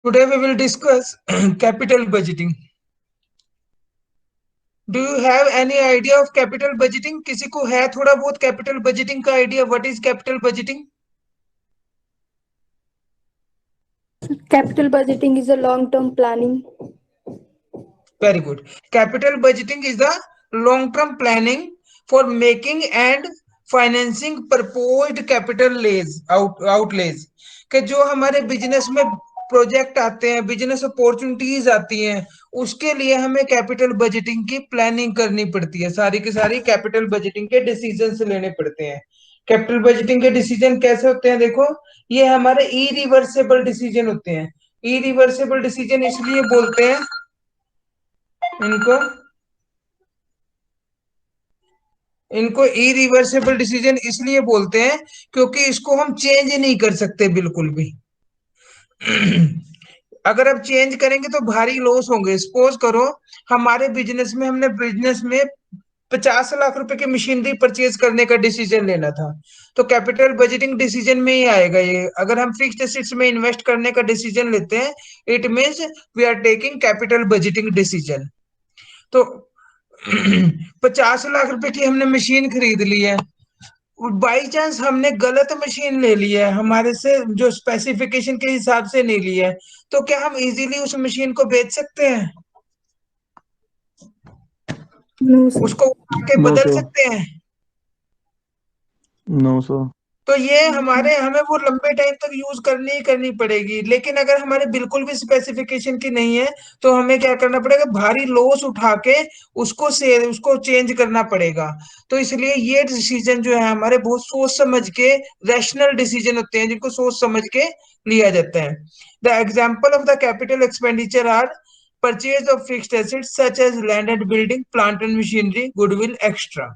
Today we will discuss capital budgeting. Do you have any idea of capital budgeting? किसी को है थोड़ा बहुत कैपिटल बजटिंग का idea? What is capital budgeting? Capital budgeting is a long-term planning. Very good. Capital budgeting is the long-term planning for making and financing proposed capital outlays कि जो हमारे business में प्रोजेक्ट आते हैं, बिजनेस अपॉर्चुनिटीज आती हैं, उसके लिए हमें कैपिटल बजटिंग की प्लानिंग करनी पड़ती है। सारी की सारी कैपिटल बजटिंग के डिसीजन लेने पड़ते हैं। कैपिटल बजटिंग के डिसीजन कैसे होते हैं? देखो, ये हमारे इरिवर्सेबल डिसीजन होते हैं। इरिवर्सेबल डिसीजन इसलिए बोलते हैं इनको इनको इरिवर्सेबल डिसीजन इसलिए बोलते हैं क्योंकि इसको हम चेंज नहीं कर सकते बिल्कुल भी। अगर अब चेंज करेंगे तो भारी लॉस होंगे। सपोज करो हमारे हमने बिजनेस में 50 लाख रुपए की मशीनरी परचेज करने का डिसीजन लेना था, तो कैपिटल बजटिंग डिसीजन में ही आएगा ये। अगर हम फिक्स्ड एसेट्स में इन्वेस्ट करने का डिसीजन लेते हैं, it means we are taking capital budgeting decision. तो 50 लाख रुपए की हमने मशीन खरीद ली है, बाई चांस हमने गलत मशीन ले ली है, हमारे से जो स्पेसिफिकेशन के हिसाब से नहीं ली है, तो क्या हम इजीली उस मशीन को बेच सकते हैं? No, sir. उसको आके नो बदल सर, सकते हैं? No sir. तो ये हमें वो लंबे टाइम तक यूज करनी ही करनी पड़ेगी। लेकिन अगर हमारे बिल्कुल भी स्पेसिफिकेशन की नहीं है, तो हमें क्या करना पड़ेगा? भारी लॉस उठा के उसको चेंज करना पड़ेगा। तो इसलिए ये डिसीजन जो है हमारे बहुत सोच समझ के, रैशनल डिसीजन होते हैं जिनको सोच समझ के लिया जाता है। The example of the capital expenditure are purchase of fixed assets such as land and building, plant and machinery, goodwill extra.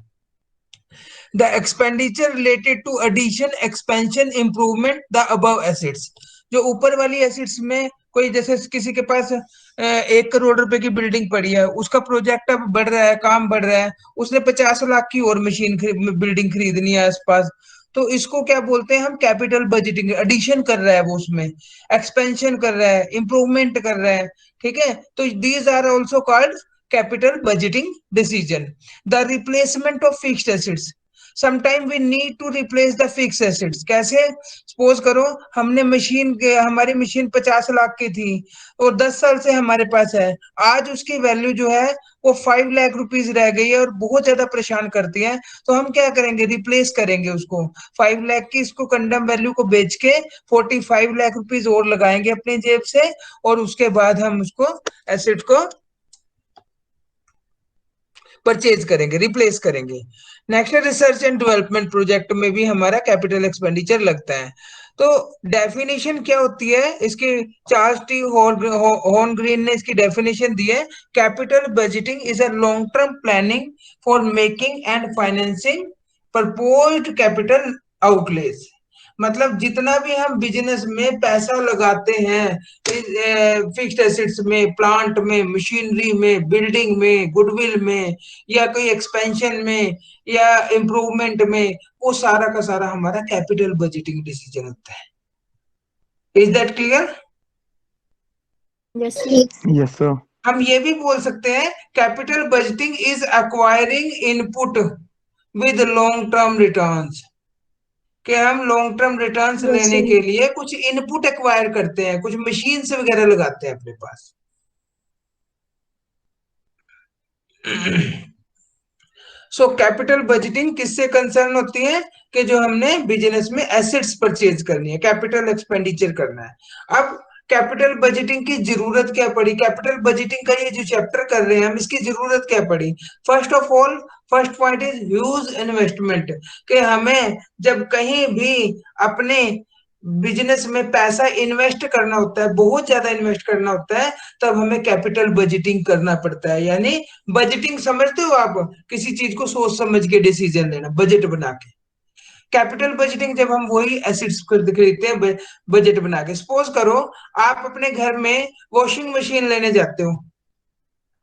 The expenditure related to addition, expansion, improvement the above assets। जो ऊपर वाली assets में कोई, जैसे किसी के पास 1 करोड़ रुपए की बिल्डिंग पड़ी है, उसका प्रोजेक्ट अब बढ़ रहा है, काम बढ़ रहा है, उसने 50 लाख की और बिल्डिंग खरीदनी है आसपास, तो इसको क्या बोलते हैं हम? Capital budgeting. एडिशन कर रहा है वो, उसमें एक्सपेंशन कर रहा है, इंप्रूवमेंट कर रहा है। ठीक है, तो these are also called capital budgeting decision. The replacement of fixed assets, sometime we need to replace the fix assets. कैसे? सपोज करो हमारी मशीन 50 लाख की थी और 10 साल से हमारे पास है, आज उसकी वैल्यू जो है वो 5 लाख रुपीज रह गई है और बहुत ज्यादा परेशान करती है। तो हम क्या करेंगे? रिप्लेस करेंगे उसको। 5 लाख की इसको कंडम वैल्यू को बेच के 45 लाख रुपीज और लगाएंगे अपनी जेब से, और उसके बाद हम उसको एसेट को परचेज करेंगे, रिप्लेस करेंगे। Next, research and development project में भी हमारा कैपिटल एक्सपेंडिचर लगता है। तो डेफिनेशन क्या होती है इसकी? चार्ल्स टी हॉर्नग्रीन ने इसकी डेफिनेशन दी है। Capital budgeting is a long term planning for making and financing proposed capital outlays. मतलब जितना भी हम बिजनेस में पैसा लगाते हैं, फिक्स्ड एसेट्स में, प्लांट में, मशीनरी में, बिल्डिंग में, गुडविल में, या कोई एक्सपेंशन में, या इम्प्रूवमेंट में, वो सारा का सारा हमारा कैपिटल बजटिंग डिसीजन होता है। Is that clear? Yes, sir. Yes sir. हम ये भी बोल सकते हैं capital budgeting is acquiring input with long term returns, कि हम लॉन्ग टर्म रिटर्न्स Yes, लेने sir. के लिए कुछ इनपुट एक्वायर करते हैं, कुछ मशीन्स वगैरह लगाते हैं अपने पास। सो कैपिटल बजटिंग किससे कंसर्न होती है? कि जो हमने बिजनेस में एसेट्स परचेज करनी है, कैपिटल एक्सपेंडिचर करना है। अब कैपिटल बजटिंग की जरूरत क्या पड़ी? कैपिटल बजटिंग का ये जो चैप्टर कर रहे हैं हम, इसकी जरूरत क्या पड़ी? First of all, first point is huge investment, कि हमें जब कहीं भी अपने बिजनेस में पैसा इन्वेस्ट करना होता है, बहुत ज्यादा इन्वेस्ट करना होता है, तब हमें कैपिटल बजटिंग करना पड़ता है। यानी बजटिंग समझते हो आप? किसी चीज को सोच समझ के डिसीजन लेना, बजट बना के। कैपिटल बजटिंग जब हम वही एसेट्स खरीदते हैं बजट बना के। सपोज करो आप अपने घर में वॉशिंग मशीन लेने जाते हो,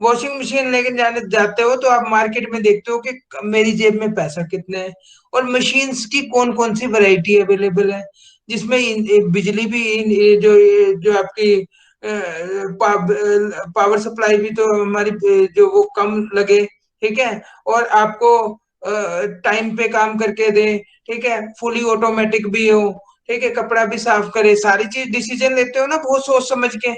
वॉशिंग मशीन लेके जाते हो, तो आप मार्केट में देखते हो कि मेरी जेब में पैसा कितना है, और मशीन्स की कौन कौन सी वैरायटी अवेलेबल है, जिसमें बिजली भी जो जो आपकी पावर सप्लाई भी तो हमारी जो वो कम लगे, ठीक है, और आपको टाइम पे काम करके दे, ठीक है, फुली ऑटोमेटिक भी हो, ठीक है, कपड़ा भी साफ करे, सारी चीज डिसीजन लेते हो ना बहुत सोच समझ के।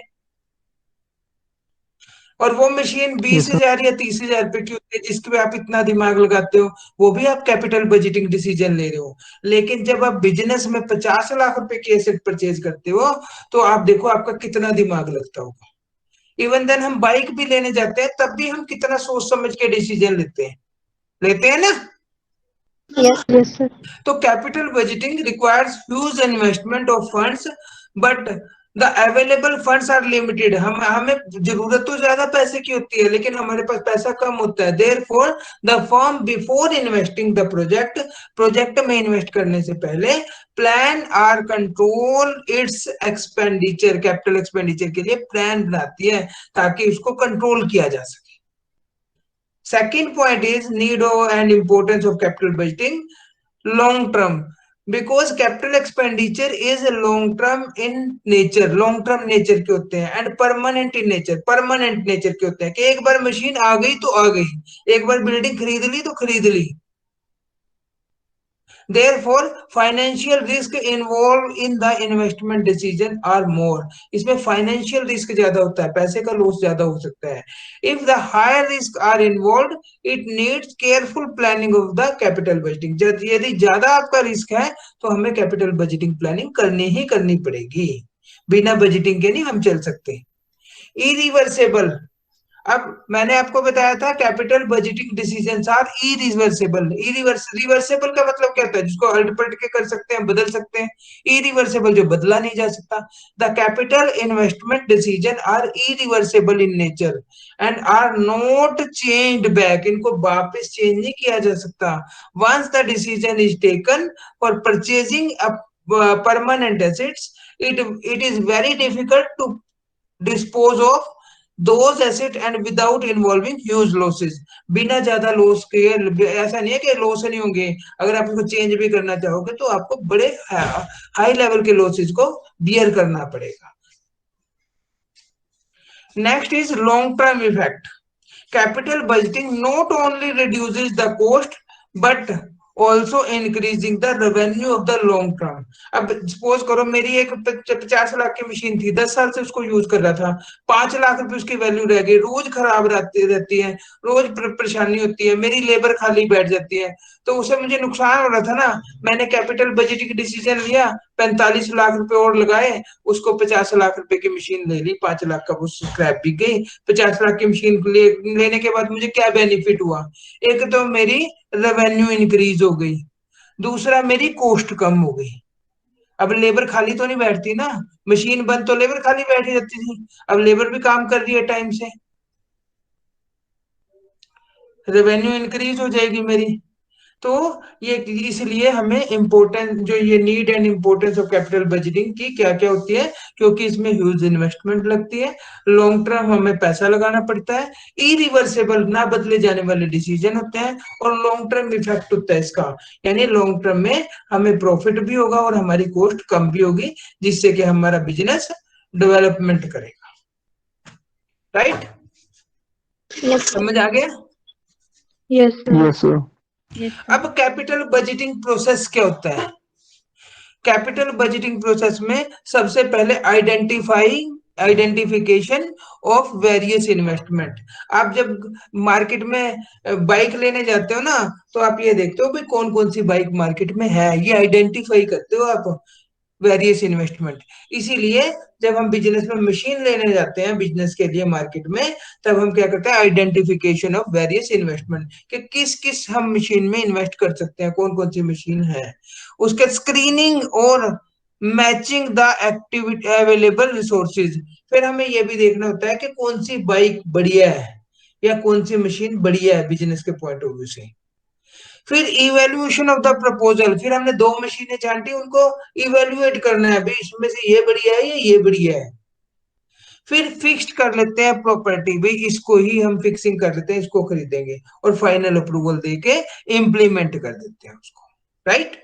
और वो मशीन बीस यस सर। हजार या 30,000 रुपए की होती है जिसके पे आप इतना दिमाग लगाते हो, वो भी आप कैपिटल बजटिंग डिसीजन ले रहे हो। लेकिन जब आप बिजनेस में 50 लाख रुपए की एसेट परचेज करते हो, तो आप देखो आपका कितना दिमाग लगता होगा। इवन देन हम बाइक भी लेने जाते हैं तब भी हम कितना सोच समझ के डिसीजन लेते हैं ना। Yes. Yes, sir. तो capital budgeting requires huge investment of funds, but the available funds are limited. हम हमें जरूरत तो ज्यादा पैसे की होती है लेकिन हमारे पास पैसा कम होता है। Therefore the firm before investing the project में इन्वेस्ट करने से पहले plan or control its expenditure, capital expenditure के लिए प्लान बनाती है ताकि उसको कंट्रोल किया जा सके। Second point is need and importance of capital budgeting long term, because capital expenditure is long term in nature, long term nature के होते हैं, and permanent in nature, permanent nature के होते हैं कि एक बार मशीन आ गई तो आ गई, एक बार बिल्डिंग खरीद ली तो खरीद ली। Therefore, financial risk involved in the investment decision are more. इसमें फाइनेंशियल रिस्क ज्यादा होता है, पैसे का लॉस ज्यादा हो सकता है। If the higher risk are involved, it needs careful planning of the capital budgeting. यदि ज्यादा आपका रिस्क है तो हमें कैपिटल बजटिंग प्लानिंग करनी ही करनी पड़ेगी, बिना बजटिंग के नहीं हम चल सकते। इरिवर्सेबल, अब मैंने आपको बताया था capital budgeting decisions are irreversible. Reversible का मतलब क्या होता है, जिसको अल्ट पलट के कर सकते हैं, बदल सकते हैं। इरिवर्सेबल जो बदला नहीं जा सकता। The capital investment decision are irreversible in nature and are not changed back, इनको वापस चेंज नहीं किया जा सकता। Once the decision is taken for purchasing permanent assets, it is very difficult to dispose of those asset and without involving huge losses. बिना ज्यादा loss के, ऐसा नहीं है कि लॉस नहीं होंगे, अगर आप उसको चेंज भी करना चाहोगे तो आपको बड़े हाई लेवल के लॉसेस को बियर करना पड़ेगा। Next is long term effect. Capital budgeting not only reduces the cost but also increasing the revenue of the long term. अब सपोज करो मेरी एक 50 लाख की मशीन थी, 10 साल से उसको यूज कर रहा था, 5 लाख रुपए उसकी वैल्यू रह गई, रोज खराब रहती है, रोज परेशानी होती है, मेरी लेबर खाली बैठ जाती है, तो उसे मुझे नुकसान हो रहा था ना। मैंने कैपिटल बजटिंग डिसीजन लिया, 45 लाख रुपए और लगाए, उसको 50 लाख रुपए की मशीन ले ली, 5 लाख का वो स्क्रैप भी गई। 50 लाख की मशीन लेने के बाद मुझे क्या बेनिफिट हुआ, एक तो मेरी रेवेन्यू इंक्रीज हो गई, दूसरा मेरी कॉस्ट कम हो गई। अब लेबर खाली तो नहीं बैठती ना, मशीन बंद तो लेबर खाली बैठी रहती थी, अब लेबर भी काम कर रही है टाइम से, रेवेन्यू इंक्रीज हो जाएगी मेरी। तो ये इसलिए हमें इम्पोर्टेंट जो ये need and importance of capital budgeting की क्या क्या होती है, क्योंकि इसमें ह्यूज इन्वेस्टमेंट लगती है, लॉन्ग टर्म हमें पैसा लगाना पड़ता है, इरिवर्सेबल ना बदले जाने वाले डिसीजन होते हैं, और लॉन्ग टर्म इफेक्ट होता है इसका, यानी लॉन्ग टर्म में हमें प्रॉफिट भी होगा और हमारी कॉस्ट कम भी होगी, जिससे कि हमारा बिजनेस डेवलपमेंट करेगा। राइट? Yes, sir. समझ आ गया? Yes, sir. Yes sir. Yes, sir. अब कैपिटल बजटिंग प्रोसेस क्या होता है? कैपिटल बजटिंग प्रोसेस में सबसे पहले आइडेंटिफिकेशन ऑफ वेरियस इन्वेस्टमेंट। आप जब मार्केट में बाइक लेने जाते हो ना, तो आप ये देखते हो भाई कौन कौन सी बाइक मार्केट में है, ये आइडेंटिफाई करते हो आप, वेरियस इन्वेस्टमेंट। इसीलिए जब हम बिजनेस में मशीन लेने जाते हैं बिजनेस के लिए मार्केट में, तब हम क्या करते हैं, आइडेंटिफिकेशन ऑफ वेरियस इन्वेस्टमेंट, कि किस किस हम मशीन में इन्वेस्ट कर सकते हैं, कौन कौन सी मशीन है। उसके स्क्रीनिंग और matching the activity available resources, फिर हमें यह भी देखना होता है कि कौन सी बाइक बढ़िया है या कौन सी मशीन बढ़िया है बिजनेस के पॉइंट ऑफ व्यू से। फिर इवेल्युएशन ऑफ द प्रपोजल, फिर हमने दो मशीनें छांटी, उनको इवेल्युएट करना है भाई इसमें से ये बढ़िया है या ये बढ़िया है। फिर फिक्स्ड कर लेते हैं प्रॉपर्टी, भाई इसको ही हम फिक्सिंग कर लेते हैं, इसको खरीदेंगे, और फाइनल अप्रूवल देके इम्प्लीमेंट कर देते हैं उसको। राइट?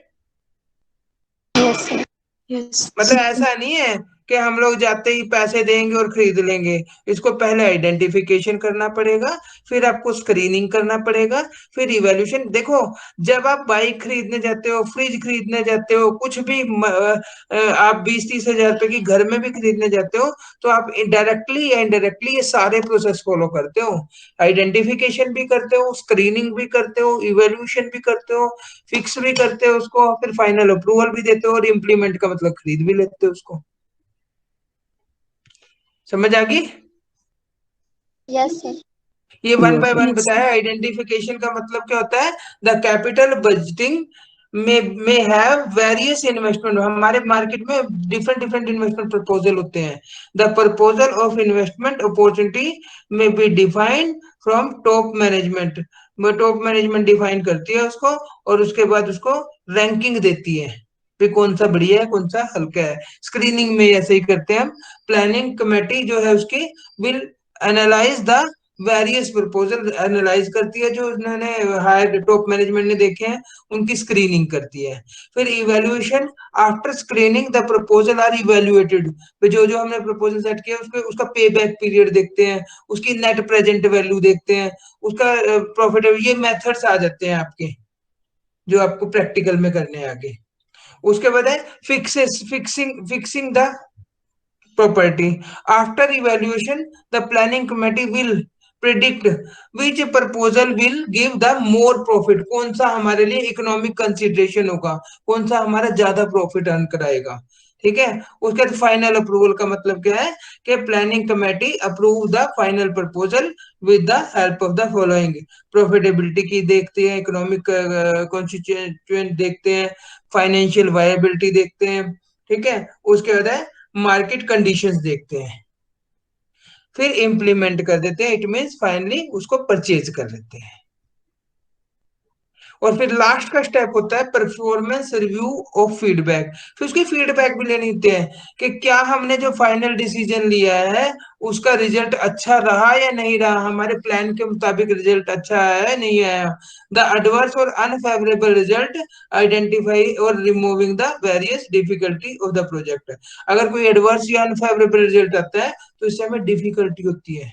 Yes, sir. Yes. मतलब ऐसा नहीं है कि हम लोग जाते ही पैसे देंगे और खरीद लेंगे। इसको पहले आइडेंटिफिकेशन करना पड़ेगा, फिर आपको स्क्रीनिंग करना पड़ेगा, फिर इवैल्यूएशन। देखो, जब आप बाइक खरीदने जाते हो, फ्रिज खरीदने जाते हो, कुछ भी आप 20-30 हजार रुपए की घर में भी खरीदने जाते हो, तो आप डायरेक्टली या इनडायरेक्टली ये सारे प्रोसेस फॉलो करते हो। आइडेंटिफिकेशन भी करते हो, स्क्रीनिंग भी करते हो, इवैल्यूएशन भी करते हो, फिक्स भी करते हो उसको, फिर फाइनल अप्रूवल भी देते हो, और इम्प्लीमेंट का मतलब खरीद भी लेते हो उसको। समझ आ गई? Yes sir. ये वन बाय वन Yes. बताया। आइडेंटिफिकेशन का मतलब क्या होता है? द कैपिटल बजटिंग में हैव वेरियस इन्वेस्टमेंट। हमारे मार्केट में डिफरेंट डिफरेंट इन्वेस्टमेंट प्रपोजल होते हैं। The proposal of investment opportunity में be defined from top management. Top management define करती है उसको, और उसके बाद उसको रैंकिंग देती है कि कौन सा बढ़िया है, कौन सा हल्का है। स्क्रीनिंग में ऐसे ही करते हैं हम। प्लानिंग कमेटी जो है उसकी will analyse the various proposal, analyse करती है जो उन्होंने हायर टॉप मैनेजमेंट ने देखे हैं, उनकी स्क्रीनिंग करती है। फिर evaluation, after screening the proposal are evaluated. जो जो हमने प्रपोजल सेट किया उसके उसका पे बैक पीरियड देखते हैं, उसकी नेट प्रेजेंट वैल्यू देखते हैं, उसका प्रॉफिट। ये मेथड्स आ जाते हैं आपके, जो आपको प्रैक्टिकल में करने हैं आगे। उसके बाद है fixing the property. After evaluation, the planning committee will predict which proposal will give the more profit. कौन सा हमारे लिए इकोनॉमिक कंसिडरेशन होगा, कौन सा हमारा ज्यादा प्रॉफिट अर्न कराएगा। ठीक है। उसके बाद फाइनल अप्रूवल का मतलब क्या है कि planning committee approve the final proposal with the help of the following. Profitability की देखते हैं, इकोनॉमिक कॉन्स्टिट्यूएंट देखते हैं, फाइनेंशियल वायबिलिटी देखते हैं। ठीक है। उसके बाद है मार्केट कंडीशंस देखते हैं, फिर इंप्लीमेंट कर देते हैं। इट मीन्स फाइनली उसको परचेज कर लेते हैं। और फिर लास्ट का स्टेप होता है परफॉर्मेंस रिव्यू ऑफ फीडबैक। फिर उसकी फीडबैक भी लेनी होती है कि क्या हमने जो फाइनल डिसीजन लिया है उसका रिजल्ट अच्छा रहा या नहीं रहा, हमारे प्लान के मुताबिक रिजल्ट अच्छा आया या नहीं आया। द एडवर्स और अनफेवरेबल रिजल्ट, आइडेंटिफाई और removing the various difficulty of the project. अगर कोई एडवर्स या अनफेवरेबल रिजल्ट आता है तो इससे हमें डिफिकल्टी होती है,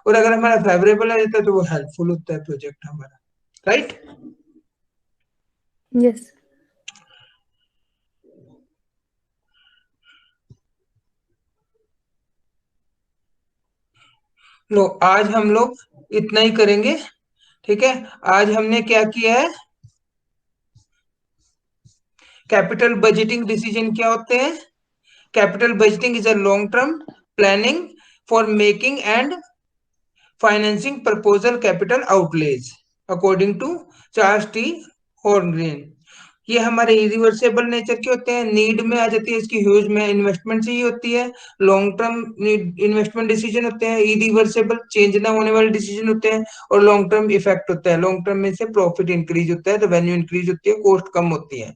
और अगर हमारा फेवरेबल आ जाता है तो वो हेल्पफुल होता है प्रोजेक्ट हमारा। राइट? Yes. लो, आज हम लोग इतना ही करेंगे। ठीक है। आज हमने क्या किया है? कैपिटल बजटिंग डिसीजन क्या होते हैं? Capital budgeting is a long term planning for making and financing proposal capital outlay according to Charles T Horngren. ये हमारे इरिवर्सेबल नेचर के होते हैं, नीड में आ जाती है, इसकी ह्यूज में इन्वेस्टमेंट चाहिए होती है, लॉन्ग टर्म इन्वेस्टमेंट डिसीजन होते हैं, इरिवर्सेबल चेंज ना होने वाले डिसीजन होते हैं, और लॉन्ग टर्म इफेक्ट होता है। लॉन्ग टर्म में से प्रॉफिट इंक्रीज होता है, रेवेन्यू इंक्रीज होती है, कॉस्ट कम होती है।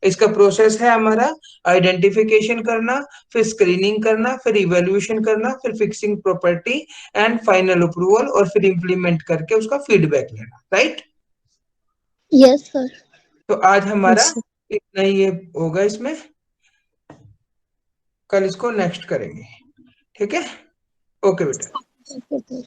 इसका प्रोसेस है हमारा आइडेंटिफिकेशन करना, फिर स्क्रीनिंग करना, फिर इवेल्युएशन करना, फिर fixing property and final approval, और फिर इंप्लीमेंट करके उसका फीडबैक लेना। राइट? Yes sir. तो आज हमारा Yes. इतना ही ये होगा इसमें, कल इसको नेक्स्ट करेंगे। ठीक है। ओके बेटा। Okay sir.